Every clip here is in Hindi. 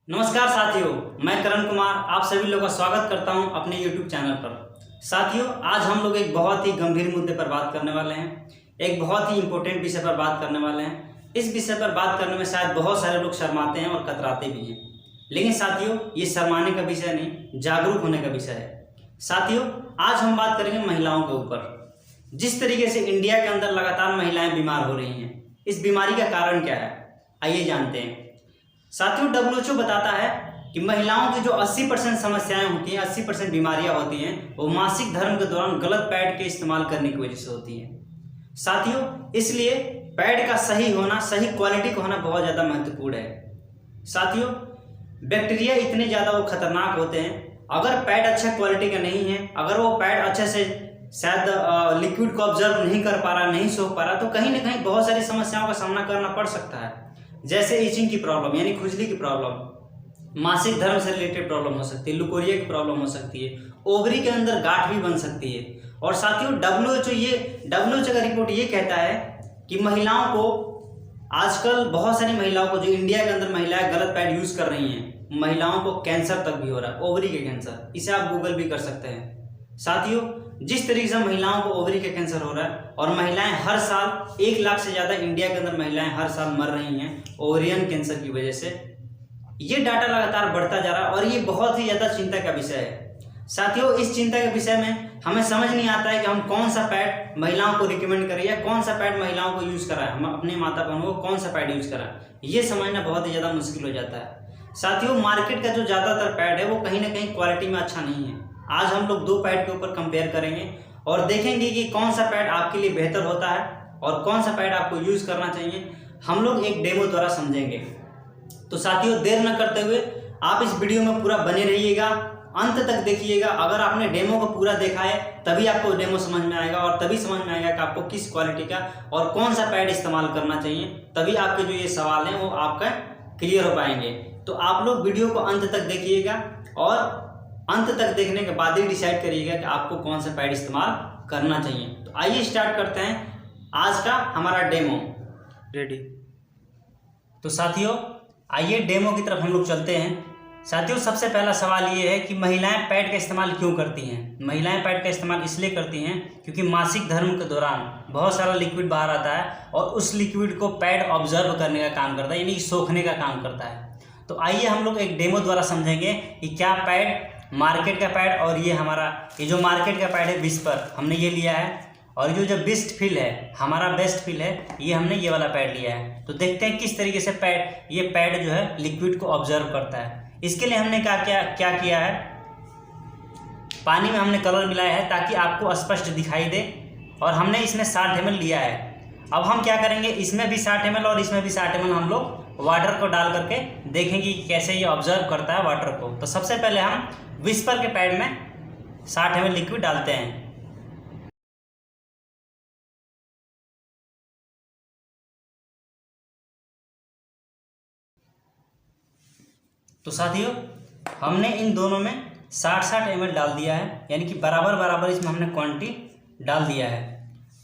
नमस्कार साथियों, मैं करण कुमार आप सभी लोगों का स्वागत करता हूं अपने YouTube चैनल पर। साथियों, आज हम लोग एक बहुत ही गंभीर मुद्दे पर बात करने वाले हैं। एक बहुत ही इम्पोर्टेंट विषय पर बात करने वाले हैं। इस विषय पर बात करने में शायद बहुत सारे लोग शर्माते हैं और कतराते भी हैं, लेकिन साथियों ये शर्माने का विषय नहीं, जागरूक होने का विषय है। साथियों, आज हम बात करेंगे महिलाओं के ऊपर। जिस तरीके से इंडिया के अंदर लगातार महिलाएं बीमार हो रही हैं, इस बीमारी का कारण क्या है, आइए जानते हैं। साथियों, WHO बताता है कि महिलाओं की जो 80% समस्याएं होती हैं, 80% बीमारियां होती हैं, वो मासिक धर्म के दौरान गलत पैड के इस्तेमाल करने की वजह से होती हैं। साथियों, इसलिए पैड का सही होना, सही क्वालिटी का होना बहुत ज़्यादा महत्वपूर्ण है। साथियों, बैक्टीरिया इतने ज़्यादा वो खतरनाक होते हैं, अगर पैड अच्छा क्वालिटी का नहीं है, अगर वो पैड अच्छे से शायद लिक्विड को ऑब्जर्व नहीं कर पा रहा, नहीं सोख पा रहा, तो कहीं ना कहीं बहुत सारी समस्याओं का सामना करना पड़ सकता है। जैसे इचिंग की प्रॉब्लम यानी खुजली की प्रॉब्लम, मासिक धर्म से रिलेटेड प्रॉब्लम हो सकती है, लुकोरिया की प्रॉब्लम हो सकती है, ओवरी के अंदर गांठ भी बन सकती है। और साथियों, WHO का रिपोर्ट ये कहता है कि महिलाओं को आजकल, बहुत सारी महिलाओं को, जो इंडिया के अंदर महिलाएं गलत पैड यूज कर रही हैं, महिलाओं को कैंसर तक भी हो रहा है, ओवरी के कैंसर। इसे आप गूगल भी कर सकते हैं। साथियों, जिस तरीके से महिलाओं को ओवरी का कैंसर हो रहा है और महिलाएं हर साल 1 लाख से ज़्यादा इंडिया के अंदर महिलाएं हर साल मर रही हैं ओवरियन कैंसर की वजह से, ये डाटा लगातार बढ़ता जा रहा है और ये बहुत ही ज़्यादा चिंता का विषय है। साथियों, इस चिंता के विषय में हमें समझ नहीं आता है कि हम कौन सा पैड महिलाओं को रिकमेंड करें या कौन सा पैड महिलाओं को यूज़ कराएं, हम अपने माता बहनों को कौन सा पैड यूज़ कराएं, ये समझना बहुत ही ज़्यादा मुश्किल हो जाता है। साथियों, मार्केट का जो ज़्यादातर पैड है वो कहीं ना कहीं क्वालिटी में अच्छा नहीं है। आज हम लोग 2 पैड के ऊपर कंपेयर करेंगे और देखेंगे कि कौन सा पैड आपके लिए बेहतर होता है और कौन सा पैड आपको यूज़ करना चाहिए। हम लोग एक डेमो द्वारा समझेंगे। तो साथियों, देर न करते हुए आप इस वीडियो में पूरा बने रहिएगा, अंत तक देखिएगा। अगर आपने डेमो को पूरा देखा है तभी आपको डेमो समझ में आएगा और तभी समझ में आएगा कि आपको किस क्वालिटी का और कौन सा पैड इस्तेमाल करना चाहिए। तभी आपके जो ये सवाल हैं वो आपका क्लियर हो पाएंगे। तो आप लोग वीडियो को अंत तक देखिएगा और अंत तक देखने के बाद ही डिसाइड करिएगा कि आपको कौन सा पैड इस्तेमाल करना चाहिए। तो आइए स्टार्ट करते हैं आज का हमारा डेमो। रेडी? तो साथियों, आइए डेमो की तरफ हम लोग चलते हैं। साथियों, सबसे पहला सवाल ये है कि महिलाएं पैड का इस्तेमाल क्यों करती हैं। महिलाएं पैड का इस्तेमाल इसलिए करती हैं क्योंकि मासिक धर्म के दौरान बहुत सारा लिक्विड बाहर आता है और उस लिक्विड को पैड ऑब्जर्व करने का काम करता है, यानी सोखने का काम करता है। तो आइए हम लोग एक डेमो द्वारा समझेंगे कि क्या पैड, मार्केट का पैड और ये हमारा, ये जो मार्केट का पैड है विस्पर, हमने ये लिया है, और जो बेस्ट फील है, हमारा बेस्ट फील है, ये हमने ये वाला पैड लिया है। तो देखते हैं किस तरीके से ये पैड जो है लिक्विड को ऑब्जर्व करता है। इसके लिए हमने क्या किया है, पानी में हमने कलर मिलाया है ताकि आपको स्पष्ट दिखाई दे, और हमने इसमें 60 ml लिया है। अब हम क्या करेंगे, इसमें भी 60 ml और इसमें भी 60 ml हम लोग वाटर को डाल करके देखेंगे कि कैसे ये ऑब्जर्व करता है वाटर को। तो सबसे पहले हम विस्पर के पैड में 60 ml लिक्विड डालते हैं। तो साथियों, हमने इन दोनों में 60-60 ml डाल दिया है, यानी कि बराबर बराबर इसमें हमने क्वांटिटी डाल दिया है।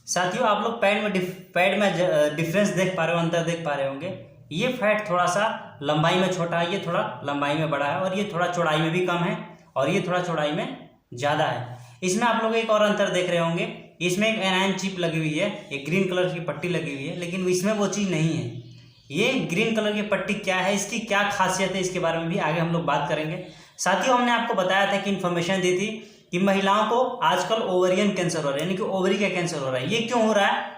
साथियों, आप लोग पैड में डिफरेंस देख पा रहे हो, अंतर देख पा रहे होंगे। ये पैड थोड़ा सा लंबाई में छोटा है, ये थोड़ा लंबाई में बड़ा है, और ये थोड़ा चौड़ाई में भी कम है और ये थोड़ा चौड़ाई में ज़्यादा है। इसमें आप लोग एक और अंतर देख रहे होंगे, इसमें एक एनायन चिप लगी हुई है, एक ग्रीन कलर की पट्टी लगी हुई है, लेकिन इसमें वो चीज़ नहीं है। ये ग्रीन कलर की पट्टी क्या है, इसकी क्या खासियत है, इसके बारे में भी आगे हम लोग बात करेंगे। साथियों, हमने आपको बताया था कि इन्फॉर्मेशन दी थी कि महिलाओं को आजकल ओवरियन कैंसर हो रहा है, यानी कि ओवरी का कैंसर हो रहा है। ये क्यों हो रहा है?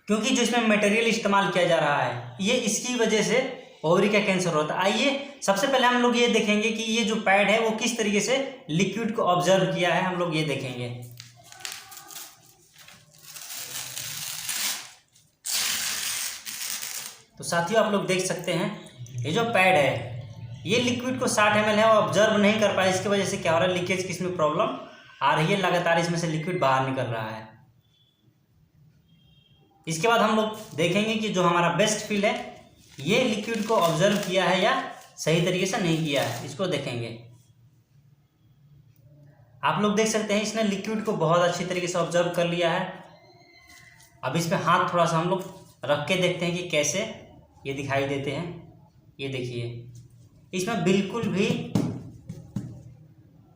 क्योंकि जो इसमें मटेरियल इस्तेमाल किया जा रहा है, ये इसकी वजह से ओवरी का कैंसर होता है। आइए सबसे पहले हम लोग ये देखेंगे कि ये जो पैड है वो किस तरीके से लिक्विड को ऑब्जर्व किया है, हम लोग ये देखेंगे। तो साथियों, आप लोग देख सकते हैं ये जो पैड है ये लिक्विड को 60 ml है और ऑब्जर्व नहीं कर पाए। इसकी वजह से क्या हो रहा है, लीकेज की इसमें प्रॉब्लम आ रही है, लगातार इसमें से लिक्विड बाहर निकल रहा है। इसके बाद हम लोग देखेंगे कि जो हमारा बेस्ट फील है ये लिक्विड को ऑब्जर्व किया है या सही तरीके से नहीं किया है, इसको देखेंगे। आप लोग देख सकते हैं इसने लिक्विड को बहुत अच्छी तरीके से ऑब्जर्व कर लिया है। अब इस पे हाथ थोड़ा सा हम लोग रख के देखते हैं कि कैसे ये दिखाई देते हैं। ये देखिए, इसमें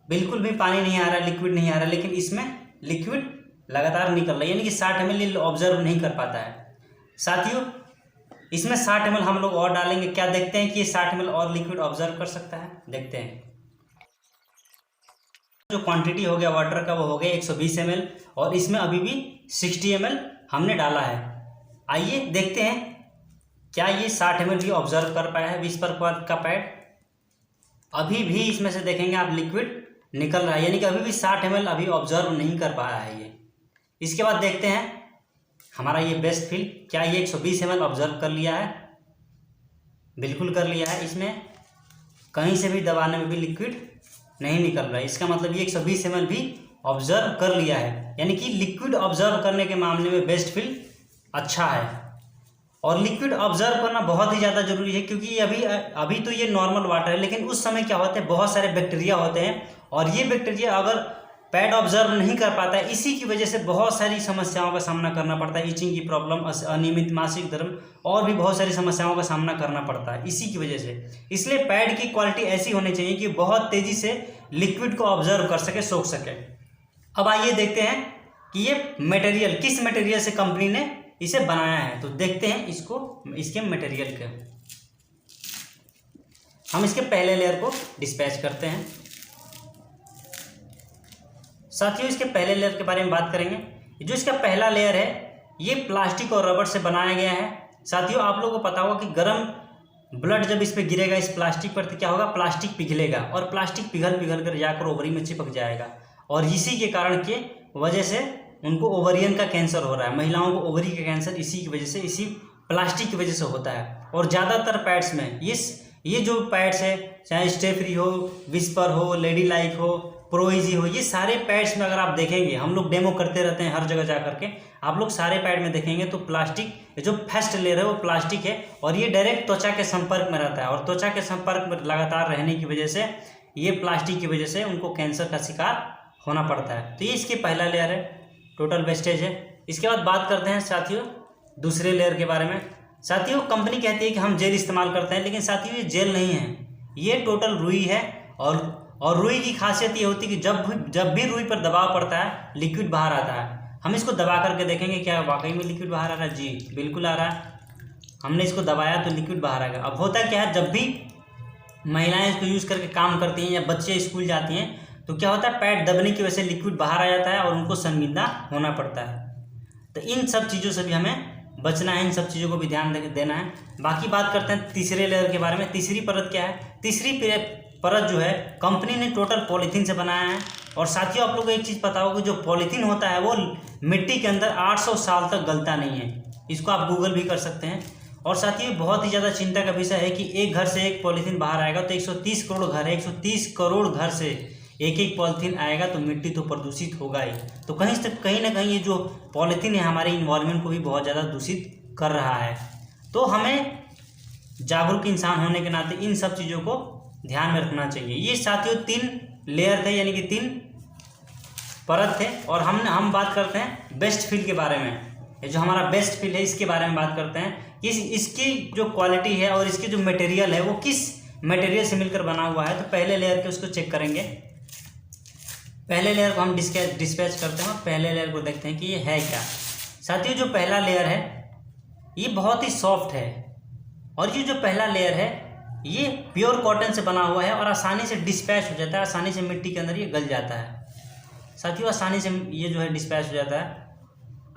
बिल्कुल भी पानी नहीं आ रहा, लिक्विड नहीं आ रहा, लेकिन इसमें लिक्विड लगातार निकल रहा है, यानी कि 60 ml ऑब्जर्व नहीं कर पाता है। साथियों इसमें 60 ml हम लोग और डालेंगे, क्या देखते हैं कि ये 60 ml और लिक्विड ऑब्जर्व कर सकता है, देखते हैं। जो क्वांटिटी हो गया वाटर का वो हो गया 120 ml, और इसमें अभी भी 60 ml हमने डाला है। आइए देखते हैं क्या ये 60 ml भी ऑब्जर्व कर पाया है 20 पर का पैड। अभी भी इसमें से देखेंगे आप लिक्विड निकल रहा है, यानी कि अभी भी 60 ml अभी ऑब्जर्व नहीं कर पाया है ये। इसके बाद देखते हैं हमारा ये बेस्ट फिल, क्या ये 120 ml ऑब्जर्व कर लिया है? बिल्कुल कर लिया है। इसमें कहीं से भी दबाने में भी लिक्विड नहीं निकल रहा है, इसका मतलब ये 120 ml भी ऑब्जर्व कर लिया है, यानी कि लिक्विड ऑब्जर्व करने के मामले में बेस्ट फिल अच्छा है। और लिक्विड ऑब्जर्व करना बहुत ही ज़्यादा जरूरी है, क्योंकि अभी तो ये नॉर्मल वाटर है, लेकिन उस समय क्या होता है बहुत सारे बैक्टीरिया होते हैं, और ये बैक्टीरिया अगर पैड ऑब्जर्व नहीं कर पाता है, इसी की वजह से बहुत सारी समस्याओं का सामना करना पड़ता है। इचिंग की प्रॉब्लम, अनियमित मासिक धर्म और भी बहुत सारी समस्याओं का सामना करना पड़ता है इसी की वजह से। इसलिए पैड की क्वालिटी ऐसी होनी चाहिए कि बहुत तेज़ी से लिक्विड को ऑब्जर्व कर सके, सोख सके। अब आइए देखते हैं कि ये मटेरियल किस मटेरियल से कंपनी ने इसे बनाया है, तो देखते हैं इसके मटेरियल के। हम इसके पहले लेयर को डिस्पैच करते हैं। साथियों इसके पहले लेयर के बारे में बात करेंगे। जो इसका पहला लेयर है ये प्लास्टिक और रबर से बनाया गया है। साथियों आप लोगों को पता होगा कि गर्म ब्लड जब इस पर गिरेगा इस प्लास्टिक पर, तो क्या होगा, प्लास्टिक पिघलेगा, और प्लास्टिक पिघल कर जाकर ओवरी में चिपक जाएगा, और इसी के कारण के वजह से उनको ओवरियन का कैंसर हो रहा है। महिलाओं को ओवरी का कैंसर इसी की वजह से, इसी प्लास्टिक की वजह से होता है। और ज़्यादातर पैड्स में ये जो पैड्स है, चाहे स्टे फ्री हो, विस्पर हो, लेडी लाइक हो, प्रो इजी हो, ये सारे पैड्स में अगर आप देखेंगे, हम लोग डेमो करते रहते हैं हर जगह जा करके, आप लोग सारे पैड में देखेंगे तो प्लास्टिक जो फर्स्ट लेयर है वो प्लास्टिक है, और ये डायरेक्ट त्वचा के संपर्क में रहता है, और त्वचा के संपर्क में लगातार रहने की वजह से ये प्लास्टिक की वजह से उनको कैंसर का शिकार होना पड़ता है। तो ये इसकी पहला लेयर है, टोटल वेस्टेज है। इसके बाद बात करते हैं साथियों दूसरे लेयर के बारे में। साथियों कंपनी कहती है कि हम जेल इस्तेमाल करते हैं, लेकिन साथियों ये जेल नहीं है, ये टोटल रुई है। और रुई की खासियत ये होती है कि जब भी रुई पर दबाव पड़ता है लिक्विड बाहर आता है। हम इसको दबा करके देखेंगे क्या वाकई में लिक्विड बाहर आ रहा है। जी बिल्कुल आ रहा है, हमने इसको दबाया तो लिक्विड बाहर आ गया। अब होता क्या है, जब भी महिलाएं इसको यूज़ करके काम करती हैं या बच्चे स्कूल जाती हैं तो क्या होता है, पैड दबने की वजह से लिक्विड बाहर आ जाता है और उनको शर्मिंदा होना पड़ता है। तो इन सब चीज़ों से भी हमें बचना है, इन सब चीज़ों को भी ध्यान देना है। बाकी बात करते हैं तीसरे लेयर के बारे में। तीसरी परत क्या है, तीसरी परत जो है कंपनी ने टोटल पॉलीथीन से बनाया है। और साथियों आप लोगों को एक चीज़ पता होगा, जो पॉलीथीन होता है वो मिट्टी के अंदर 800 साल तक गलता नहीं है, इसको आप गूगल भी कर सकते हैं। और साथियों बहुत ही ज़्यादा चिंता का विषय है कि एक घर से एक पॉलीथीन बाहर आएगा तो 130 करोड़ घर है, 130 करोड़ घर से एक पॉलीथीन आएगा तो मिट्टी तो प्रदूषित होगा ही। तो कहीं ना कहीं ये जो पॉलीथीन है हमारे इन्वायरमेंट को भी बहुत ज़्यादा दूषित कर रहा है। तो हमें जागरूक इंसान होने के नाते इन सब चीज़ों को ध्यान में रखना चाहिए। ये साथियों 3 लेयर थे, यानी कि 3 परत थे। और हम बात करते हैं बेस्ट फिल के बारे में। ये जो हमारा बेस्ट फिल है इसके बारे में बात करते हैं कि इसकी जो क्वालिटी है और इसकी जो मटेरियल है वो किस मटेरियल से मिलकर बना हुआ है। तो पहले लेयर के उसको चेक करेंगे। पहले लेयर को हम डिस्पैच करते हैं और पहले लेयर को देखते हैं कि ये है क्या। साथियों जो पहला लेयर है ये बहुत ही सॉफ्ट है, और ये जो पहला लेयर है ये प्योर कॉटन से बना हुआ है और आसानी से डिस्पैच हो जाता है, आसानी से मिट्टी के अंदर ये गल जाता है। साथियों आसानी से ये जो है डिस्पैच हो जाता है।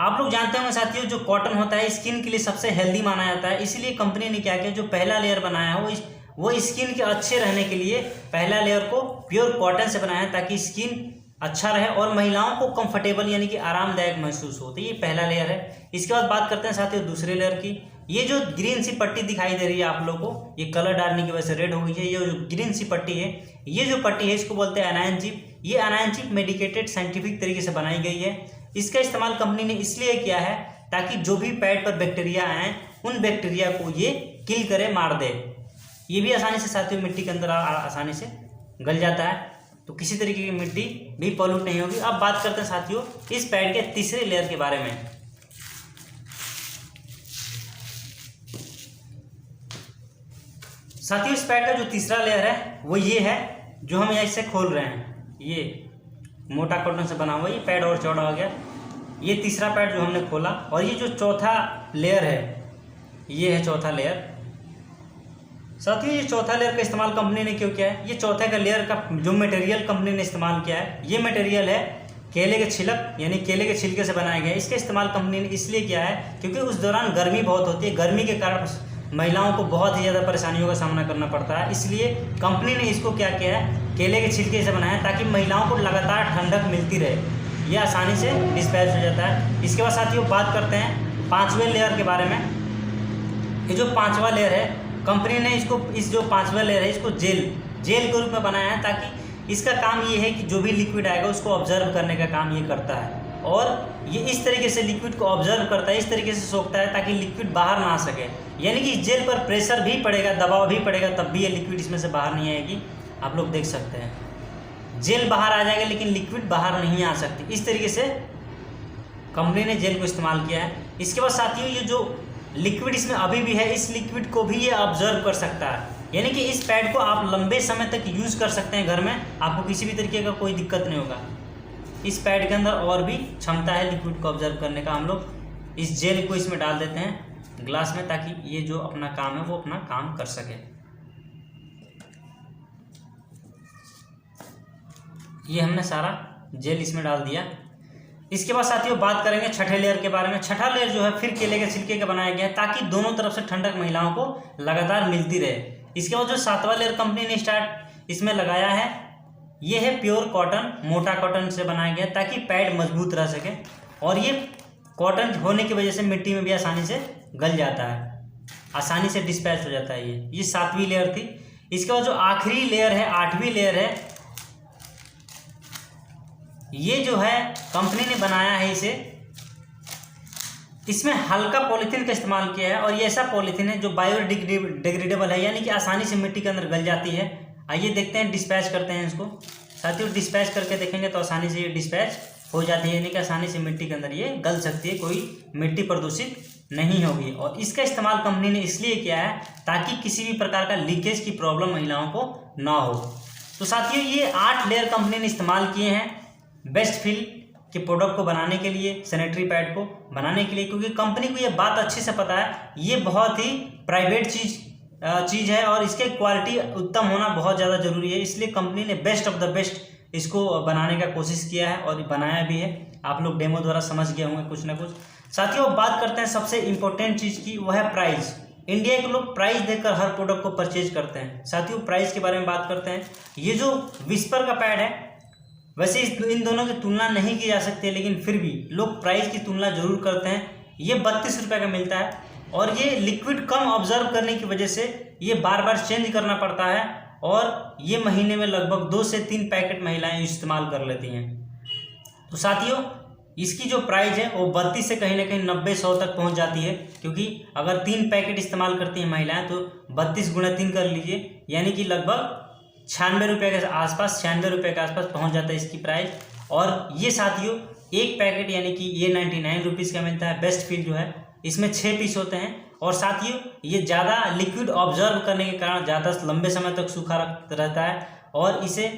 आप लोग जानते होंगे साथियों जो कॉटन होता है स्किन के लिए सबसे हेल्दी माना जाता है, इसीलिए कंपनी ने क्या किया, जो पहला लेयर बनाया है वो स्किन के अच्छे रहने के लिए पहला लेयर को प्योर कॉटन से बनाया है, ताकि स्किन अच्छा रहे और महिलाओं को कंफर्टेबल यानी कि आरामदायक महसूस हो। तो ये पहला लेयर है। इसके बाद बात करते हैं साथियों दूसरे लेयर की। ये जो ग्रीन सी पट्टी दिखाई दे रही है आप लोगों को, ये कलर डालने की वजह से रेड हो गई है। ये जो ग्रीन सी पट्टी है, ये जो पट्टी है इसको बोलते हैं अनायन चिप। ये अनायन चिप मेडिकेटेड साइंटिफिक तरीके से बनाई गई है। इसका इस्तेमाल कंपनी ने इसलिए किया है ताकि जो भी पैड पर बैक्टीरिया आए उन बैक्टीरिया को ये किल करे, मार दे। ये भी आसानी से साथियों मिट्टी के अंदर आसानी से गल जाता है, तो किसी तरीके की मिट्टी भी पॉल्यूट नहीं होगी। अब बात करते हैं साथियों इस पैड के तीसरे लेयर के बारे में। साथियों इस पैड का जो तीसरा लेयर है वो ये है जो हम ऐसे खोल रहे हैं, ये मोटा कॉटन से बना हुआ, ये पैड और चौड़ा हो गया। ये तीसरा पैड जो हमने खोला, और ये जो चौथा लेयर है ये है चौथा लेयर। साथियों ये चौथा लेयर का इस्तेमाल कंपनी ने क्यों किया है? ये चौथे का लेयर का जो मटेरियल कंपनी ने इस्तेमाल किया है, ये मटेरियल है केले के छिलक यानी केले के छिलके से बनाया गया है। इसका इस्तेमाल कंपनी ने इसलिए किया है क्योंकि उस दौरान गर्मी बहुत होती है, गर्मी के कारण महिलाओं को बहुत ही ज़्यादा परेशानियों का सामना करना पड़ता है। इसलिए कंपनी ने इसको क्या किया है, केले के छिलके से बनाया ताकि महिलाओं को लगातार ठंडक मिलती रहे, ये आसानी से डिस्पैच हो जाता है। इसके बाद साथियों बात करते हैं पाँचवें लेयर के बारे में। ये जो पाँचवा लेयर है कंपनी ने इस जो पाँचवा लेयर है इसको जेल के रूप में बनाया है, ताकि इसका काम ये है कि जो भी लिक्विड आएगा उसको ऑब्जर्व करने का काम ये करता है, और ये इस तरीके से लिक्विड को ऑब्जर्व करता है, इस तरीके से सोखता है ताकि लिक्विड बाहर ना आ सके। यानी कि जेल पर प्रेशर भी पड़ेगा, दबाव भी पड़ेगा, तब भी ये लिक्विड इसमें से बाहर नहीं आएगी। आप लोग देख सकते हैं जेल बाहर आ जाएगा लेकिन लिक्विड बाहर नहीं आ सकती। इस तरीके से कंपनी ने जेल को इस्तेमाल किया है। इसके बाद साथियों ये जो लिक्विड इसमें अभी भी है, इस लिक्विड को भी ये ऑब्जर्व कर सकता है, यानी कि इस पैड को आप लंबे समय तक यूज़ कर सकते हैं घर में, आपको किसी भी तरीके का कोई दिक्कत नहीं होगा। इस पैड के अंदर और भी क्षमता है लिक्विड को ऑब्जर्व करने का। हम लोग इस जेल को इसमें डाल देते हैं ग्लास में, ताकि ये जो अपना काम है वो अपना काम कर सके। ये हमने सारा जेल इसमें डाल दिया। इसके बाद साथियों बात करेंगे छठे लेयर के बारे में। छठा लेयर जो है फिर केले के छिलके का बनाया गया है ताकि दोनों तरफ से ठंडक महिलाओं को लगातार मिलती रहे। इसके बाद जो सातवां लेयर कंपनी ने स्टार्ट इसमें लगाया है, ये है प्योर कॉटन, मोटा कॉटन से बनाया गया ताकि पैड मजबूत रह सके, और ये कॉटन होने की वजह से मिट्टी में भी आसानी से गल जाता है, आसानी से डिस्पैच हो जाता है। ये सातवीं लेयर थी। इसके बाद जो आखिरी लेयर है, आठवीं लेयर है, ये जो है कंपनी ने बनाया है इसमें हल्का पॉलीथीन का इस्तेमाल किया है, और ये ऐसा पॉलीथीन है जो बायोडिग्रेडेबल है, यानी कि आसानी से मिट्टी के अंदर गल जाती है। आइए देखते हैं, डिस्पैच करते हैं इसको। साथियों डिस्पैच करके देखेंगे तो आसानी से ये डिस्पैच हो जाती है, यानी कि आसानी से मिट्टी के अंदर ये गल सकती है, कोई मिट्टी प्रदूषित नहीं होगी। और इसका इस्तेमाल कंपनी ने इसलिए किया है ताकि किसी भी प्रकार का लीकेज की प्रॉब्लम महिलाओं को ना हो। तो साथियों ये 8 लेयर कंपनी ने इस्तेमाल किए हैं बेस्ट फील के प्रोडक्ट को बनाने के लिए, सैनिटरी पैड को बनाने के लिए, क्योंकि कंपनी को ये बात अच्छे से पता है ये बहुत ही प्राइवेट चीज़ है और इसके क्वालिटी उत्तम होना बहुत ज़्यादा ज़रूरी है। इसलिए कंपनी ने बेस्ट ऑफ द बेस्ट इसको बनाने का कोशिश किया है और बनाया भी है। आप लोग डेमो द्वारा समझ गए होंगे कुछ ना कुछ। साथियों बात करते हैं सबसे इम्पोर्टेंट चीज़ की, वह है प्राइस। इंडिया के लोग प्राइस देखकर हर प्रोडक्ट को परचेज करते हैं। साथियों प्राइस के बारे में बात करते हैं। ये जो विस्पर का पैड है, वैसे इन दोनों की तुलना नहीं की जा सकती, लेकिन फिर भी लोग प्राइस की तुलना जरूर करते हैं। ये 32 रुपये का मिलता है, और ये लिक्विड कम ऑब्जर्व करने की वजह से ये बार बार चेंज करना पड़ता है, और ये महीने में लगभग 2 से 3 पैकेट महिलाएं इस्तेमाल कर लेती हैं। तो साथियों इसकी जो प्राइस है वो 32 से कहीं ना कहीं 90-100 तक पहुंच जाती है, क्योंकि अगर 3 पैकेट इस्तेमाल करती हैं महिलाएं तो 32 × 3 कर लीजिए, यानी कि लगभग 96 रुपये के आसपास, 96 रुपये के आसपास पहुंच जाता है इसकी प्राइस। और ये साथियों एक पैकेट यानी कि ये 99 रुपीज़ का मिलता है। बेस्ट फील जो है इसमें 6 पीस होते हैं, और साथियों ये ज़्यादा लिक्विड ऑब्जर्व करने के कारण ज़्यादा लंबे समय तक सूखा रहता है, और इसे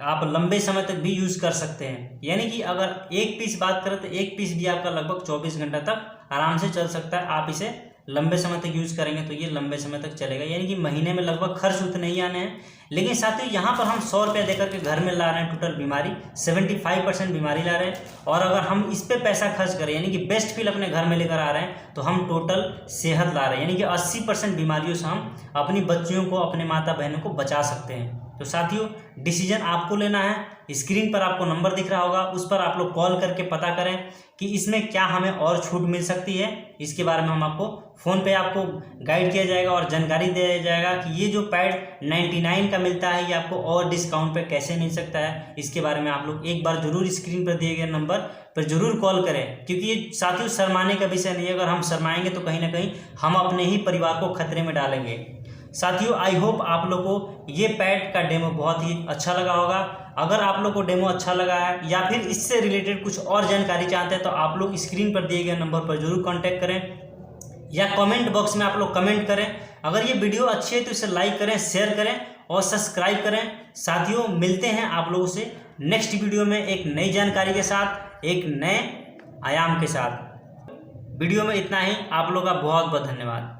आप लंबे समय तक भी यूज़ कर सकते हैं। यानी कि अगर एक पीस बात करें तो एक पीस भी आपका लगभग 24 घंटा तक आराम से चल सकता है। आप इसे लंबे समय तक यूज़ करेंगे तो ये लंबे समय तक चलेगा, यानी कि महीने में लगभग खर्च उतने ही आने हैं। लेकिन साथियों यहाँ पर हम 100 रुपये देकर के घर में ला रहे हैं, टोटल बीमारी 75% बीमारी ला रहे हैं, और अगर हम इस पे पैसा खर्च करें यानी कि बेस्ट फील अपने घर में लेकर आ रहे हैं तो हम टोटल सेहत ला रहे हैं, यानी कि 80% बीमारियों से हम अपनी बच्चियों को, अपने माता बहनों को बचा सकते हैं। तो साथियों डिसीजन आपको लेना है। स्क्रीन पर आपको नंबर दिख रहा होगा, उस पर आप लोग कॉल करके पता करें कि इसमें क्या हमें और छूट मिल सकती है। इसके बारे में हम आपको फ़ोन पे आपको गाइड किया जाएगा और जानकारी दिया जाएगा कि ये जो पैड 99 का मिलता है ये आपको और डिस्काउंट पे कैसे मिल सकता है। इसके बारे में आप लोग एक बार ज़रूर स्क्रीन पर दिए गए नंबर पर ज़रूर कॉल करें, क्योंकि ये साथियों शर्माने का विषय नहीं है। अगर हम शर्माएंगे तो कहीं ना कहीं हम अपने ही परिवार को खतरे में डालेंगे। साथियों आई होप आप लोगों को ये पैड का डेमो बहुत ही अच्छा लगा होगा। अगर आप लोग को डेमो अच्छा लगा है या फिर इससे रिलेटेड कुछ और जानकारी चाहते हैं तो आप लोग स्क्रीन पर दिए गए नंबर पर जरूर कांटेक्ट करें, या कमेंट बॉक्स में आप लोग कमेंट करें। अगर ये वीडियो अच्छी है तो इसे लाइक करें, शेयर करें और सब्सक्राइब करें। साथियों, मिलते हैं आप लोगों से नेक्स्ट वीडियो में एक नई जानकारी के साथ, एक नए आयाम के साथ। वीडियो में इतना ही। आप लोगों का बहुत बहुत धन्यवाद।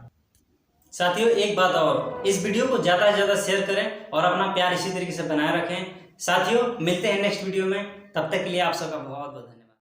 साथियों, एक बात और, इस वीडियो को ज़्यादा से ज़्यादा शेयर करें और अपना प्यार इसी तरीके से बनाए रखें। साथियों, मिलते हैं नेक्स्ट वीडियो में। तब तक के लिए आप सबका बहुत बहुत धन्यवाद।